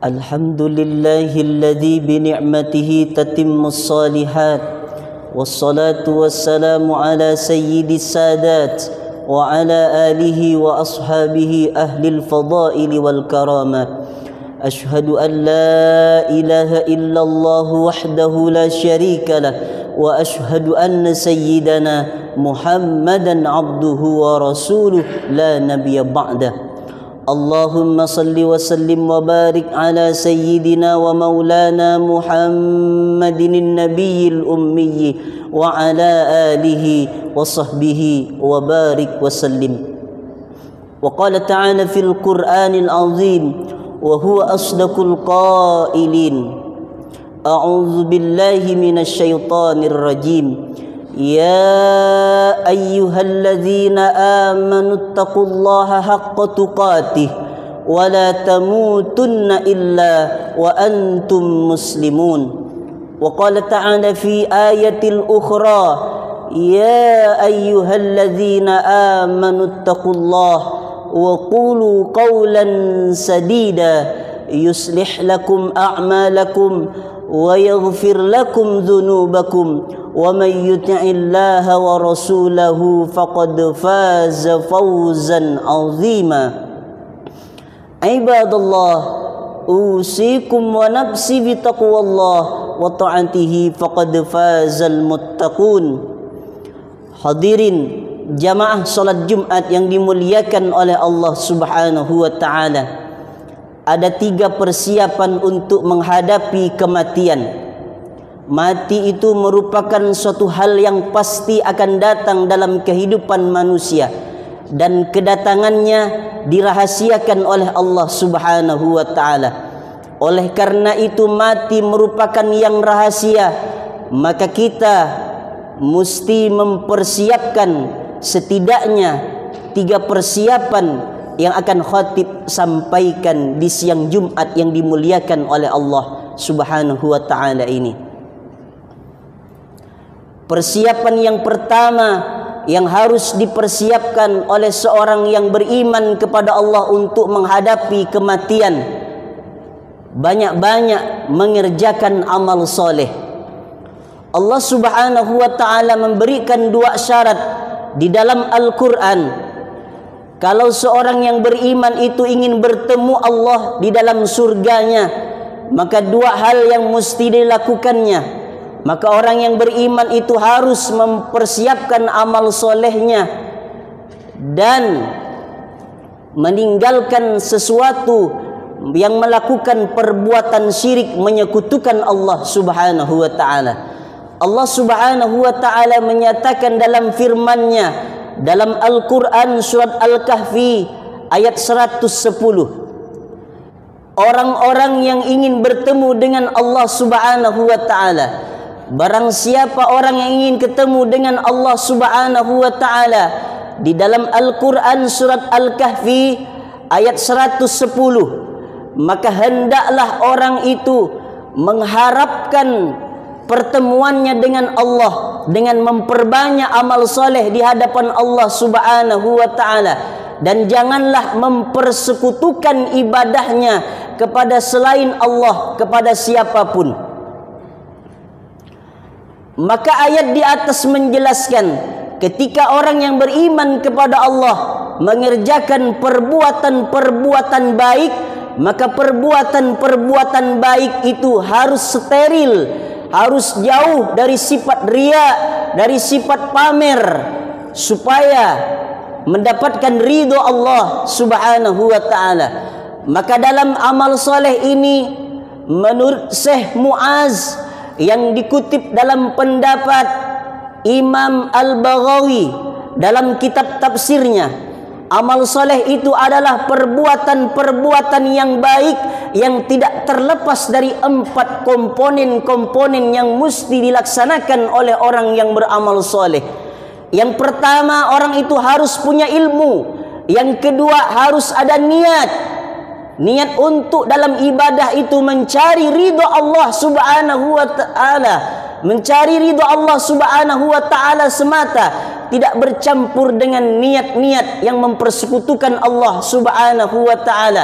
الحمد لله الذي بنعمته تتم الصالحات والصلاة والسلام على سيد السادات وعلى آله وأصحابه أهل الفضائل والكرامات. أشهد أن لا إله إلا الله وحده لا شريك له وأشهد أن سيدنا محمدا عبده ورسوله لا نبي بعده. اللهم صل وسلم وبارك على سيدنا ومولانا محمد النبي الأمي وعلى آله وصحبه وبارك وسلم. وقال تعالى في القرآن العظيم وهو أصدق القائلين: أعوذ بالله من الشيطان الرجيم. يا أيها الذين آمنوا اتقوا الله حق تقاته ولا تموتن إلا وأنتم مسلمون. وقال تعالى في آية أخرى: يا أيها الذين آمنوا اتقوا الله وقولوا قولا سديدا يصلح لكم أعمالكم ويغفر لكم ذنوبكم ومن يطع الله ورسوله فقد فاز فوزا عظيما. عباد الله، أوصيكم ونفسي بتقوى الله وطاعته فقد فاز المتقون. Hadirin jamaah salat Jumat yang dimuliakan oleh Allah Subhanahu wa taala. Ada 3 persiapan untuk menghadapi kematian. Mati itu merupakan suatu hal yang pasti akan datang dalam kehidupan manusia, dan kedatangannya dirahasiakan oleh Allah Subhanahu wa taala. Oleh karena itu mati merupakan yang rahasia, maka kita mesti mempersiapkan setidaknya 3 persiapan yang akan khatib sampaikan di siang Jumat yang dimuliakan oleh Allah Subhanahu wa taala ini. Persiapan yang pertama yang harus dipersiapkan oleh seorang yang beriman kepada Allah untuk menghadapi kematian, banyak-banyak mengerjakan amal soleh. Allah Subhanahu wa taala memberikan 2 syarat di dalam Al-Quran. Kalau seorang yang beriman itu ingin bertemu Allah di dalam surganya, maka 2 hal yang mesti dilakukannya. Maka orang yang beriman itu harus mempersiapkan amal solehnya dan meninggalkan sesuatu yang melakukan perbuatan syirik, menyekutukan Allah Subhanahu wa taala. Allah Subhanahu wa taala menyatakan dalam firman-Nya dalam Al-Quran surat Al-Kahfi ayat 110, orang-orang yang ingin bertemu dengan Allah Subhanahu wa taala, barang siapa orang yang ingin ketemu dengan Allah Subhanahu wa taala, di dalam Al-Quran surat Al-Kahfi ayat 110, maka hendaklah orang itu mengharapkan pertemuannya dengan Allah dengan memperbanyak amal soleh di hadapan Allah Subhanahu wa taala, dan janganlah mempersekutukan ibadahnya kepada selain Allah kepada siapapun. Maka ayat di atas menjelaskan ketika orang yang beriman kepada Allah mengerjakan perbuatan-perbuatan baik, maka perbuatan-perbuatan baik itu harus steril, harus jauh dari sifat riya, dari sifat pamer, supaya mendapatkan ridho Allah Subhanahu wa taala. Maka dalam amal soleh ini, menurut Syekh Muaz yang dikutip dalam pendapat Imam Al-Baghawi dalam kitab tafsirnya, amal soleh itu adalah perbuatan-perbuatan yang baik yang tidak terlepas dari 4 komponen-komponen yang mesti dilaksanakan oleh orang yang beramal soleh. Yang pertama, orang itu harus punya ilmu. Yang kedua, harus ada niat. Niat untuk dalam ibadah itu mencari ridha Allah Subhanahu wa taala, mencari ridha Allah Subhanahu wa taala semata, tidak bercampur dengan niat-niat yang mempersekutukan Allah Subhanahu wa taala.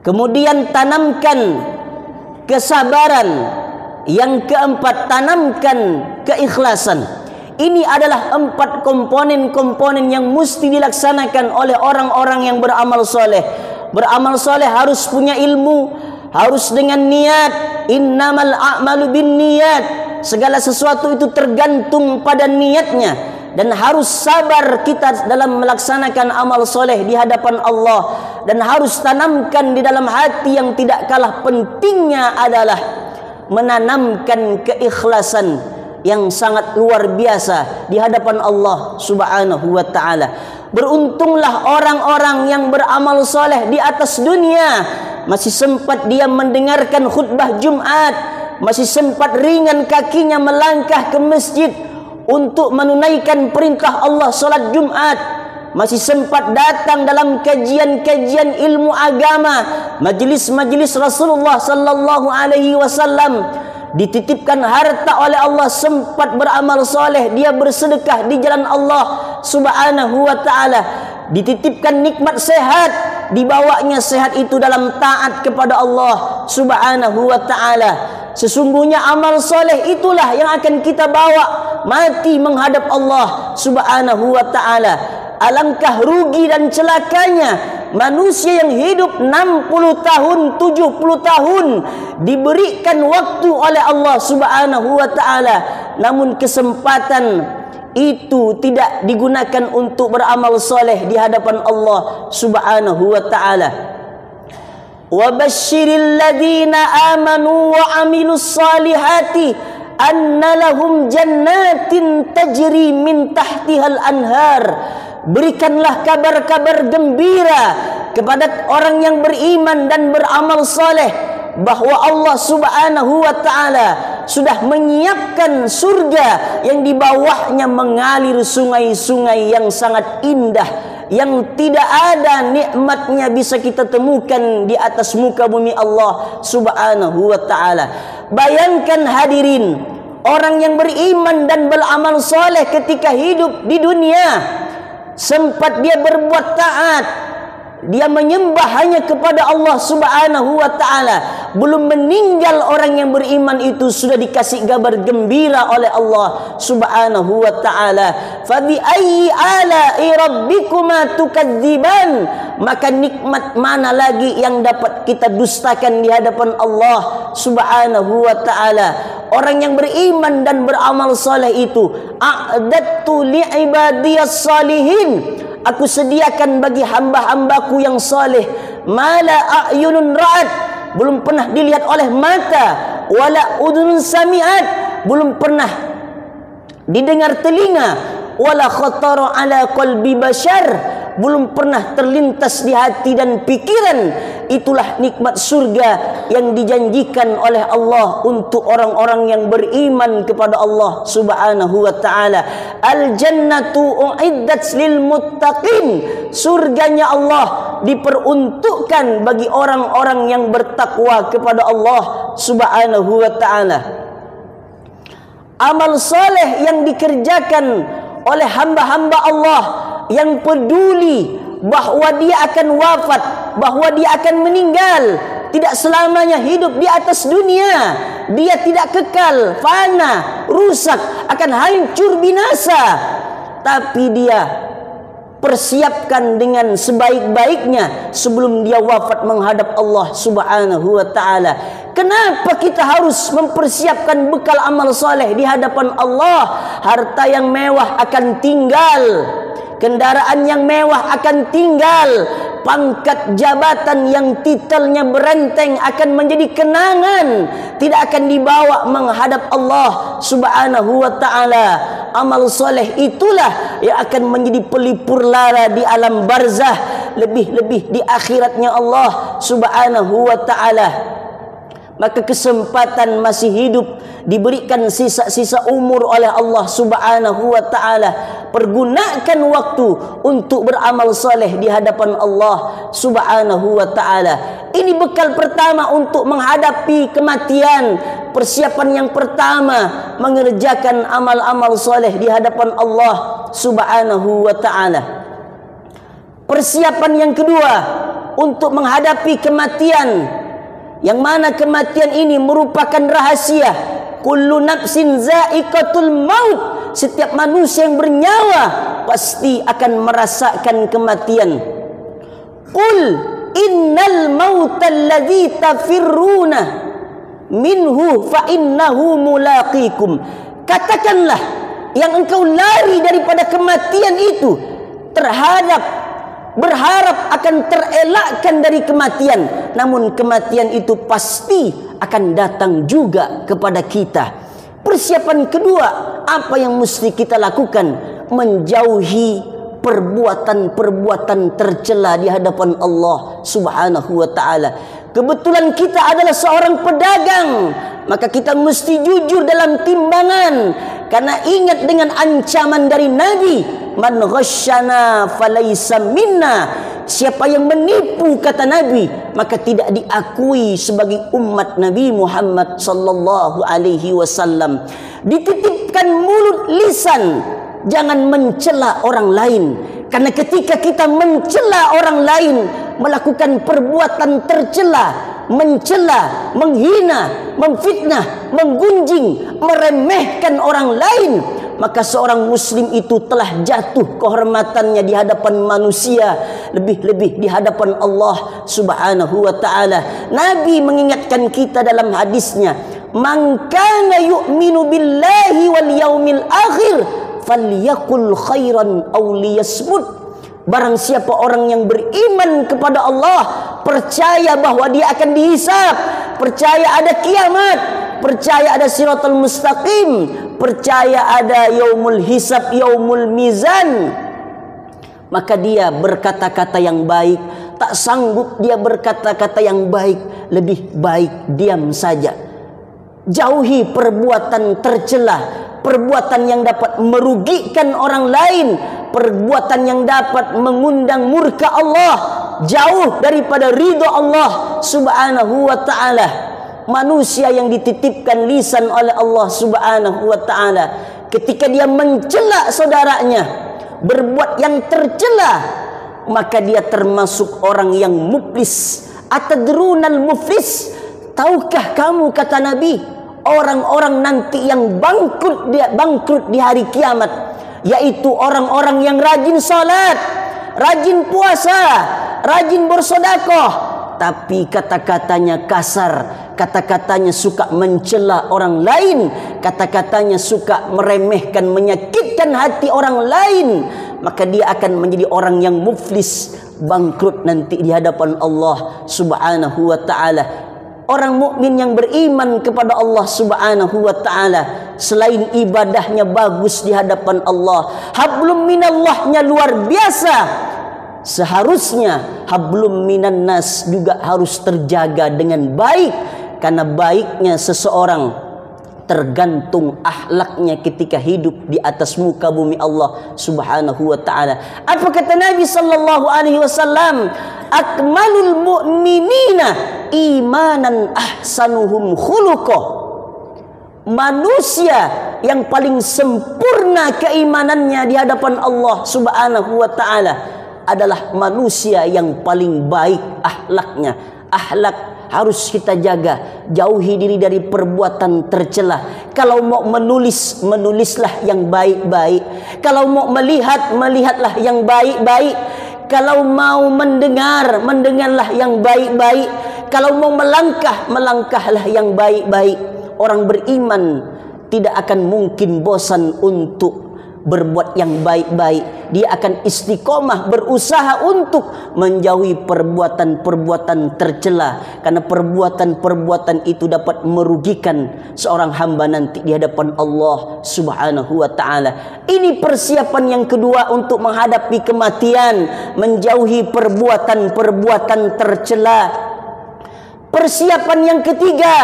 Kemudian tanamkan kesabaran. Yang keempat, tanamkan keikhlasan. Ini adalah 4 komponen-komponen yang mesti dilaksanakan oleh orang-orang yang beramal soleh. Beramal soleh harus punya ilmu, harus dengan niat. Innamal a'malu bin niat. Segala sesuatu itu tergantung pada niatnya. Dan harus sabar kita dalam melaksanakan amal soleh di hadapan Allah. Dan harus tanamkan di dalam hati yang tidak kalah pentingnya adalah menanamkan keikhlasan yang sangat luar biasa di hadapan Allah Subhanahu wa ta'ala. Beruntunglah orang-orang yang beramal soleh di atas dunia. Masih sempat dia mendengarkan khutbah Jumat, masih sempat ringan kakinya melangkah ke masjid untuk menunaikan perintah Allah salat Jumat, masih sempat datang dalam kajian-kajian ilmu agama, majlis-majlis Rasulullah sallallahu alaihi wasallam. Dititipkan harta oleh Allah, sempat beramal soleh, dia bersedekah di jalan Allah Subhanahu wa ta'ala. Dititipkan nikmat sehat, dibawanya sehat itu dalam taat kepada Allah Subhanahu wa ta'ala. Sesungguhnya amal soleh itulah yang akan kita bawa mati menghadap Allah Subhanahu wa ta'ala. Alangkah rugi dan celakanya manusia yang hidup 60 tahun, 70 tahun diberikan waktu oleh Allah Subhanahu wa ta'ala, namun kesempatan itu tidak digunakan untuk beramal soleh di hadapan Allah Subhanahu wa ta'ala. Wa basyiril ladzina amanu wa amilus salihati anna lahum jannatin tajri min tahtihal anhar. Berikanlah kabar-kabar gembira kepada orang yang beriman dan beramal soleh bahwa Allah Subhanahu wa ta'ala sudah menyiapkan surga yang di bawahnya mengalir sungai-sungai yang sangat indah, yang tidak ada nikmatnya bisa kita temukan di atas muka bumi Allah Subhanahu wa ta'ala. Bayangkan hadirin, orang yang beriman dan beramal soleh ketika hidup di dunia, sempat dia berbuat taat, dia menyembah hanya kepada Allah Subhanahu wa ta'ala. Belum meninggal orang yang beriman itu sudah dikasih kabar gembira oleh Allah Subhanahu wa ta'ala. Fa bi ayyi ala'i rabbikuma tukadziban. Maka nikmat mana lagi yang dapat kita dustakan di hadapan Allah Subhanahu wa ta'ala. Orang yang beriman dan beramal soleh itu, a'dadtu li'ibadiyas salihin, aku sediakan bagi hamba-hambaku yang saleh, mala a'yunun ra'at, belum pernah dilihat oleh mata, wala udhun sami'at, belum pernah didengar telinga, wala khatara ala qalbi bashar, belum pernah terlintas di hati dan pikiran. Itulah nikmat surga yang dijanjikan oleh Allah untuk orang-orang yang beriman kepada Allah Subhanahu wa ta'ala. Al-jannatu u'iddat lil muttaqin. Surganya Allah diperuntukkan bagi orang-orang yang bertakwa kepada Allah Subhanahu wa ta'ala. Amal soleh yang dikerjakan oleh hamba-hamba Allah yang peduli bahwa dia akan wafat, bahwa dia akan meninggal, tidak selamanya hidup di atas dunia, dia tidak kekal, fana, rusak, akan hancur binasa, tapi dia persiapkan dengan sebaik-baiknya sebelum dia wafat menghadap Allah Subhanahu wa ta'ala. Kenapa kita harus mempersiapkan bekal amal soleh di hadapan Allah? Harta yang mewah akan tinggal, kendaraan yang mewah akan tinggal, pangkat jabatan yang titelnya berenteng akan menjadi kenangan, tidak akan dibawa menghadap Allah Subhanahu wa ta'ala. Amal soleh itulah yang akan menjadi pelipur lara di alam barzah, lebih-lebih di akhiratnya Allah Subhanahu wa ta'ala. Maka kesempatan masih hidup, diberikan sisa-sisa umur oleh Allah Subhanahu wa ta'ala. Pergunakan waktu untuk beramal soleh di hadapan Allah Subhanahu wa ta'ala. Ini bekal pertama untuk menghadapi kematian. Persiapan yang pertama, mengerjakan amal-amal soleh di hadapan Allah Subhanahu wa ta'ala. Persiapan yang kedua, untuk menghadapi kematian, yang mana kematian ini merupakan rahasia. Kullu nafsin za'iqatul maut. Setiap manusia yang bernyawa pasti akan merasakan kematian. Qul innal mautal ladzi tafirruna minhu fa innahu mulaqikum. Katakanlah, yang engkau lari daripada kematian itu berharap akan terelakkan dari kematian, namun kematian itu pasti akan datang juga kepada kita. Persiapan kedua, apa yang mesti kita lakukan? Menjauhi perbuatan-perbuatan tercela di hadapan Allah Subhanahu wa taala. Kebetulan kita adalah seorang pedagang, maka kita mesti jujur dalam timbangan, karena ingat dengan ancaman dari Nabi, man ghasyana falaysa minna. Siapa yang menipu, kata Nabi, maka tidak diakui sebagai umat Nabi Muhammad sallallahu alaihi wasallam. Dititipkan mulut lisan, jangan mencela orang lain, karena ketika kita mencela orang lain, melakukan perbuatan tercela, mencela, menghina, memfitnah, menggunjing, meremehkan orang lain, maka seorang muslim itu telah jatuh kehormatannya di hadapan manusia, lebih-lebih di hadapan Allah Subhanahu wa taala. Nabi mengingatkan kita dalam hadisnya, "Man kana yu'minu billahi wal yaumil akhir falyaqul khairan aw liyasmut." Barang siapa orang yang beriman kepada Allah, percaya bahwa dia akan dihisab, percaya ada kiamat, percaya ada siratal mustaqim, percaya ada yaumul hisab, yaumul mizan, maka dia berkata-kata yang baik. Tak sanggup dia berkata-kata yang baik, lebih baik diam saja. Jauhi perbuatan tercela, perbuatan yang dapat merugikan orang lain, perbuatan yang dapat mengundang murka Allah, jauh daripada ridha Allah Subhanahu wa taala. Manusia yang dititipkan lisan oleh Allah Subhanahu wa taala, ketika dia mencela saudaranya, berbuat yang tercela, maka dia termasuk orang yang muflis. Atadrunal muflis? Tahukah kamu, kata Nabi, orang-orang nanti yang bangkrut di hari kiamat, yaitu orang-orang yang rajin salat, rajin puasa, rajin bersedekah, tapi kata-katanya kasar, kata-katanya suka mencela orang lain, kata-katanya suka meremehkan, menyakitkan hati orang lain, maka dia akan menjadi orang yang muflis, bangkrut nanti di hadapan Allah Subhanahu wa taala. Orang mukmin yang beriman kepada Allah Subhanahu wa taala, selain ibadahnya bagus di hadapan Allah, hablum minallahnya luar biasa, seharusnya hablum minan nas juga harus terjaga dengan baik, karena baiknya seseorang tergantung akhlaknya ketika hidup di atas muka bumi Allah Subhanahu wa taala. Apa kata Nabi sallallahu alaihi wasallam? Akmalul mu'minina imanan ahsanuhum khuluqah. Manusia yang paling sempurna keimanannya di hadapan Allah Subhanahu wa taala adalah manusia yang paling baik akhlaknya. Akhlak harus kita jaga, jauhi diri dari perbuatan tercela. Kalau mau menulis, menulislah yang baik-baik. Kalau mau melihat, melihatlah yang baik-baik. Kalau mau mendengar, mendengarlah yang baik-baik. Kalau mau melangkah, melangkahlah yang baik-baik. Orang beriman tidak akan mungkin bosan untuk berbuat yang baik-baik. Dia akan istiqomah, berusaha untuk menjauhi perbuatan-perbuatan tercela, karena perbuatan-perbuatan itu dapat merugikan seorang hamba nanti di hadapan Allah Subhanahu wa taala. Ini persiapan yang kedua untuk menghadapi kematian, menjauhi perbuatan-perbuatan tercela. Persiapan yang ketiga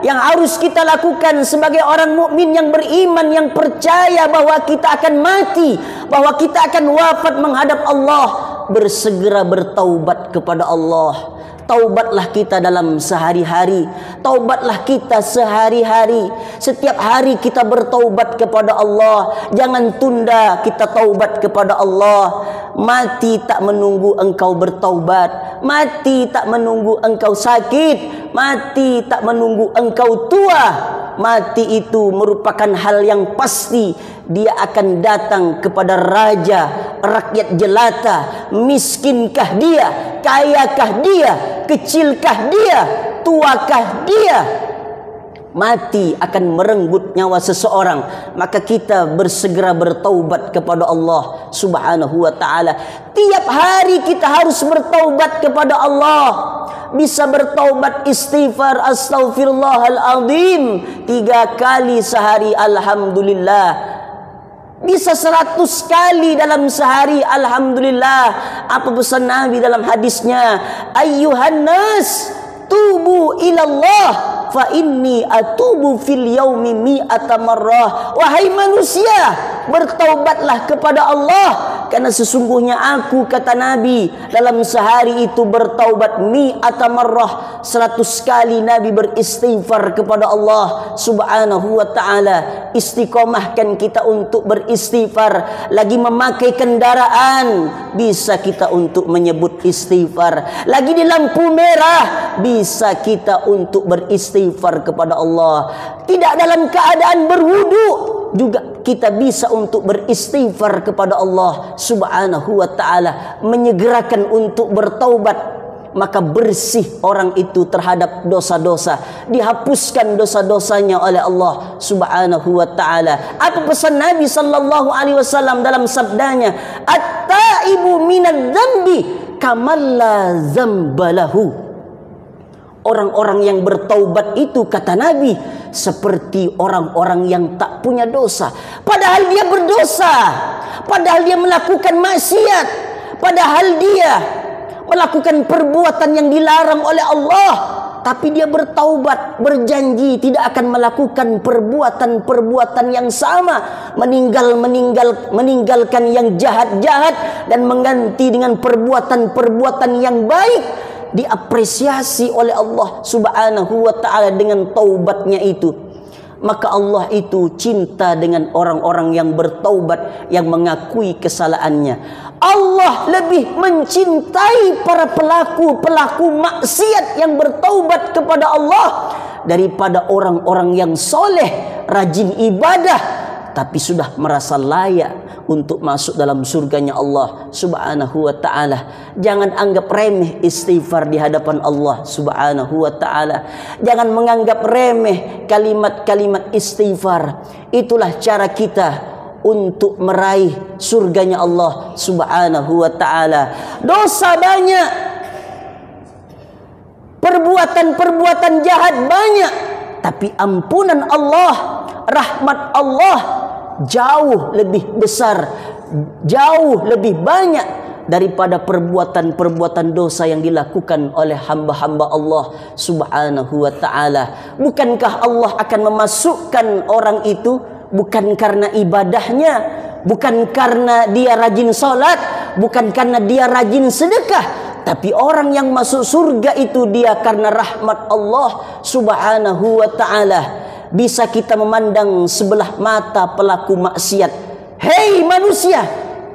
yang harus kita lakukan sebagai orang mukmin yang beriman, yang percaya bahwa kita akan mati, bahwa kita akan wafat menghadap Allah, bersegera bertaubat kepada Allah. Taubatlah kita dalam sehari-hari. Taubatlah kita sehari-hari. Setiap hari kita bertaubat kepada Allah. Jangan tunda kita taubat kepada Allah. Mati tak menunggu engkau bertaubat. Mati tak menunggu engkau sakit. Mati tak menunggu engkau tua. Mati itu merupakan hal yang pasti. Dia akan datang kepada raja, rakyat jelata. Miskinkah dia? Kayakah dia? Kecilkah dia? Tuakah dia? Mati akan merenggut nyawa seseorang. Maka kita bersegera bertaubat kepada Allah Subhanahu wa ta'ala. Tiap hari kita harus bertaubat kepada Allah. Bisa bertaubat istighfar astaghfirullahaladzim 3 kali sehari, alhamdulillah. Bisa 100 kali dalam sehari, alhamdulillah. Apa pesan Nabi dalam hadisnya? Ayyuhan nas, tubu ilallah, fa inni atubu fil yaumi mi'ata marrah. Wahai manusia, bertaubatlah kepada Allah, karena sesungguhnya aku, kata Nabi, dalam sehari itu bertaubat mi'ata marrah, 100 kali Nabi beristighfar kepada Allah Subhanahu wa ta'ala. Istiqomahkan kita untuk beristighfar. Lagi memakai kendaraan, bisa kita untuk menyebut istighfar. Lagi di lampu merah, bisa kita untuk beristighfar kepada Allah. Tidak dalam keadaan berwudu, juga kita bisa untuk beristighfar kepada Allah Subhanahu wa ta'ala. Menyegerakan untuk bertaubat. Maka bersih orang itu terhadap dosa-dosa. Dihapuskan dosa-dosanya oleh Allah Subhanahu wa ta'ala. Apa pesan Nabi sallallahu alaihi wasallam dalam sabdanya? At-taibu minadz dzambi kamalla dzambalahu. Orang-orang yang bertaubat itu, kata Nabi, seperti orang-orang yang tak punya dosa. Padahal dia berdosa. Padahal dia melakukan maksiat. Padahal dia melakukan perbuatan yang dilarang oleh Allah. Tapi dia bertaubat, berjanji tidak akan melakukan perbuatan-perbuatan yang sama. Meninggalkan yang jahat-jahat dan mengganti dengan perbuatan-perbuatan yang baik. Diapresiasi oleh Allah Subhanahu wa ta'ala dengan taubatnya itu. Maka Allah itu cinta dengan orang-orang yang bertaubat, yang mengakui kesalahannya. Allah lebih mencintai para pelaku maksiat yang bertaubat kepada Allah daripada orang-orang yang soleh, rajin ibadah, tapi sudah merasa layak untuk masuk dalam surganya Allah Subhanahu wa ta'ala. Jangan anggap remeh istighfar di hadapan Allah Subhanahu wa ta'ala. Jangan menganggap remeh kalimat-kalimat istighfar. Itulah cara kita untuk meraih surganya Allah Subhanahu wa ta'ala. Dosa banyak, perbuatan-perbuatan jahat banyak, tapi ampunan Allah, rahmat Allah jauh lebih besar, jauh lebih banyak daripada perbuatan-perbuatan dosa yang dilakukan oleh hamba-hamba Allah Subhanahu wa ta'ala. Bukankah Allah akan memasukkan orang itu bukan karena ibadahnya, bukan karena dia rajin salat, bukan karena dia rajin sedekah, tapi orang yang masuk surga itu dia karena rahmat Allah Subhanahu wa ta'ala. Bisa kita memandang sebelah mata pelaku maksiat. Hei manusia,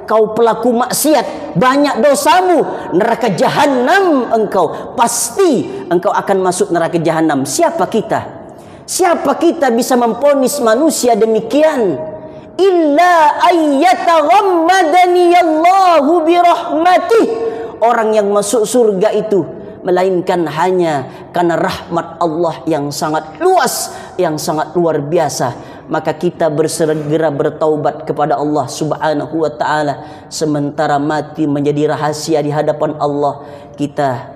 kau pelaku maksiat, banyak dosamu, neraka jahanam engkau. Pasti engkau akan masuk neraka jahanam. Siapa kita? Siapa kita bisa memponis manusia demikian? Illa ayyataghammadani Allahu birahmatih. Orang yang masuk surga itu melainkan hanya karena rahmat Allah yang sangat luas, yang sangat luar biasa. Maka kita bersegera bertaubat kepada Allah Subhanahu wa ta'ala. Sementara mati menjadi rahasia di hadapan Allah. Kita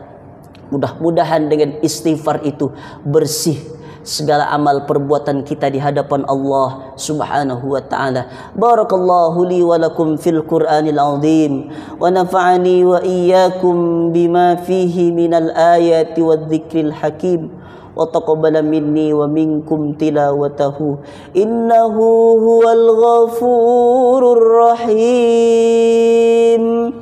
mudah-mudahan dengan istighfar itu bersih segala amal perbuatan kita di hadapan Allah Subhanahu wa ta'ala. Barakallahu li wa lakum fil Qur'anil azim wa nafa'ani wa iyyakum bima fihi minal ayati wadh-dhikril hakim wa taqabbala minni wa minkum tilawatahu innahu huwal ghafurur rahim.